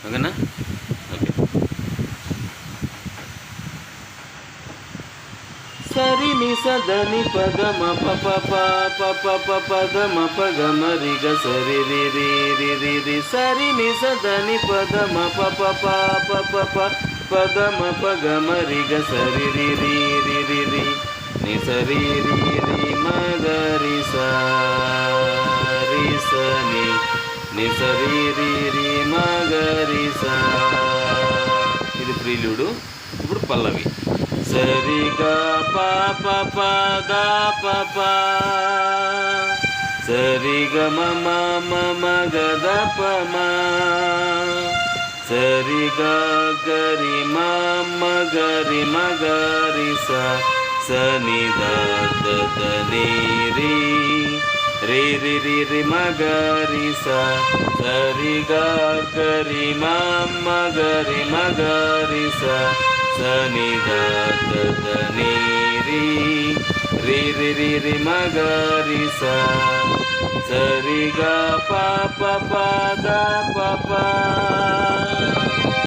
ఓకేనా? ఓకే. సరి ని సదని పదమ పప పప పదమ పగమ రిగ సరి రి రి రి రి రి సరి ని సదని పదమ పప పప పదమ పగమ రిగ సరి రి రి రి రి రి ని సరి రి రి మగరి సరి సని ని సరి రి రి మగరి సా. ఇది ప్రిల్యూడు. ఇప్పుడు పల్లవి. సరిగా పాప పద పప సరిగ మమ మమ గద పమ సరిగా గరి మమ గరి మగరి సని దని రి రి రి రి రి మగరి సరిగా గరి మమ గరి మగరి సని దని రి రి రి రి రి మగరి సరిగా పాప పద పప